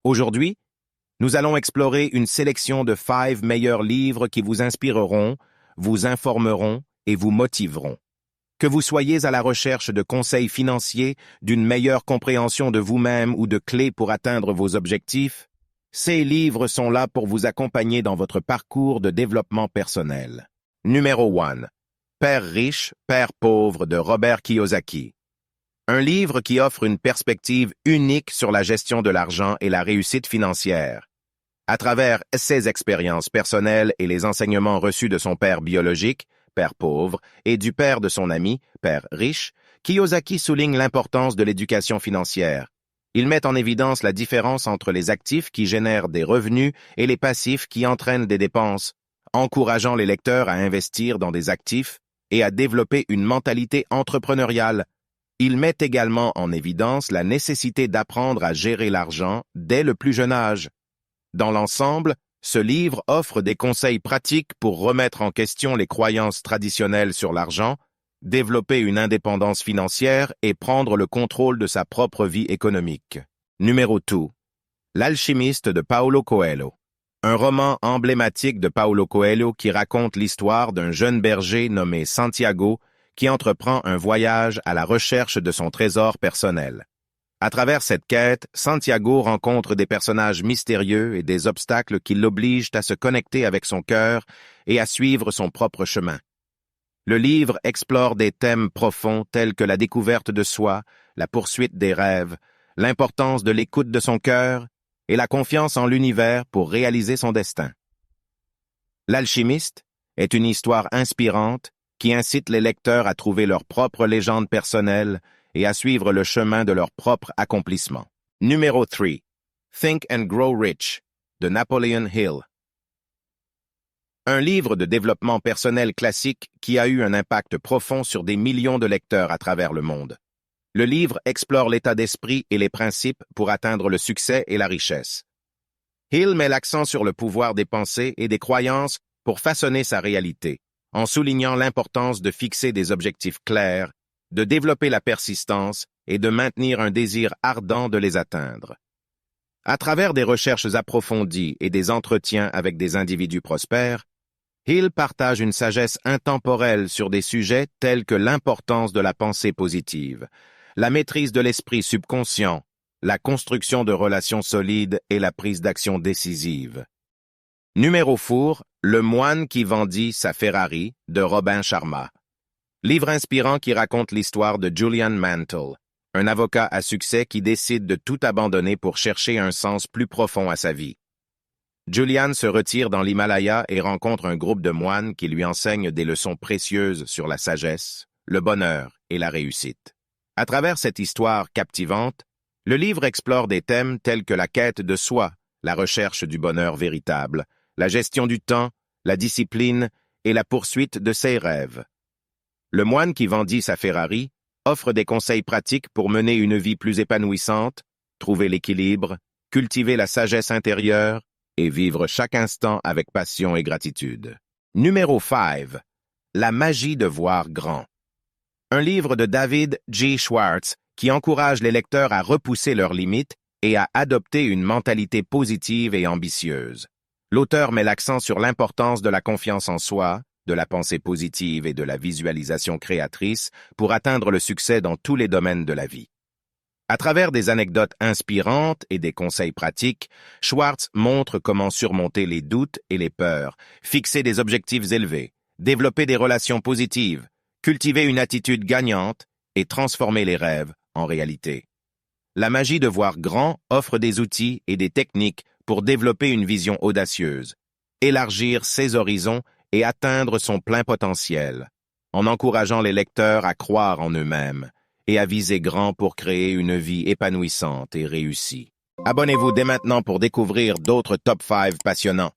Aujourd'hui, nous allons explorer une sélection de 5 meilleurs livres qui vous inspireront, vous informeront et vous motiveront. Que vous soyez à la recherche de conseils financiers, d'une meilleure compréhension de vous-même ou de clés pour atteindre vos objectifs, ces livres sont là pour vous accompagner dans votre parcours de développement personnel. Numéro 1. Père riche, Père pauvre de Robert Kiyosaki. Un livre qui offre une perspective unique sur la gestion de l'argent et la réussite financière. À travers ses expériences personnelles et les enseignements reçus de son père biologique, Père pauvre, et du père de son ami, Père riche, Kiyosaki souligne l'importance de l'éducation financière. Il met en évidence la différence entre les actifs qui génèrent des revenus et les passifs qui entraînent des dépenses, encourageant les lecteurs à investir dans des actifs et à développer une mentalité entrepreneuriale. Il met également en évidence la nécessité d'apprendre à gérer l'argent dès le plus jeune âge. Dans l'ensemble, ce livre offre des conseils pratiques pour remettre en question les croyances traditionnelles sur l'argent, développer une indépendance financière et prendre le contrôle de sa propre vie économique. Numéro 2. L'alchimiste de Paulo Coelho. Un roman emblématique de Paulo Coelho qui raconte l'histoire d'un jeune berger nommé Santiago qui entreprend un voyage à la recherche de son trésor personnel. À travers cette quête, Santiago rencontre des personnages mystérieux et des obstacles qui l'obligent à se connecter avec son cœur et à suivre son propre chemin. Le livre explore des thèmes profonds tels que la découverte de soi, la poursuite des rêves, l'importance de l'écoute de son cœur et la confiance en l'univers pour réaliser son destin. L'alchimiste est une histoire inspirante qui incite les lecteurs à trouver leur propre légende personnelle et à suivre le chemin de leur propre accomplissement. Numéro 3. Think and Grow Rich de Napoleon Hill. Un livre de développement personnel classique qui a eu un impact profond sur des millions de lecteurs à travers le monde. Le livre explore l'état d'esprit et les principes pour atteindre le succès et la richesse. Hill met l'accent sur le pouvoir des pensées et des croyances pour façonner sa réalité, en soulignant l'importance de fixer des objectifs clairs, de développer la persistance et de maintenir un désir ardent de les atteindre. À travers des recherches approfondies et des entretiens avec des individus prospères, Hill partage une sagesse intemporelle sur des sujets tels que l'importance de la pensée positive, la maîtrise de l'esprit subconscient, la construction de relations solides et la prise d'action décisive. Numéro 4, Le moine qui vendit sa Ferrari de Robin Sharma. Livre inspirant qui raconte l'histoire de Julian Mantle, un avocat à succès qui décide de tout abandonner pour chercher un sens plus profond à sa vie. Julian se retire dans l'Himalaya et rencontre un groupe de moines qui lui enseignent des leçons précieuses sur la sagesse, le bonheur et la réussite. À travers cette histoire captivante, le livre explore des thèmes tels que la quête de soi, la recherche du bonheur véritable, la gestion du temps, la discipline et la poursuite de ses rêves. Le moine qui vendit sa Ferrari offre des conseils pratiques pour mener une vie plus épanouissante, trouver l'équilibre, cultiver la sagesse intérieure et vivre chaque instant avec passion et gratitude. Numéro 5. La magie de voir grand. Un livre de David G. Schwartz qui encourage les lecteurs à repousser leurs limites et à adopter une mentalité positive et ambitieuse. L'auteur met l'accent sur l'importance de la confiance en soi, de la pensée positive et de la visualisation créatrice pour atteindre le succès dans tous les domaines de la vie. À travers des anecdotes inspirantes et des conseils pratiques, Schwartz montre comment surmonter les doutes et les peurs, fixer des objectifs élevés, développer des relations positives, cultiver une attitude gagnante et transformer les rêves en réalité. La magie de voir grand offre des outils et des techniques pour développer une vision audacieuse, élargir ses horizons et atteindre son plein potentiel, en encourageant les lecteurs à croire en eux-mêmes et à viser grand pour créer une vie épanouissante et réussie. Abonnez-vous dès maintenant pour découvrir d'autres top 5 passionnants.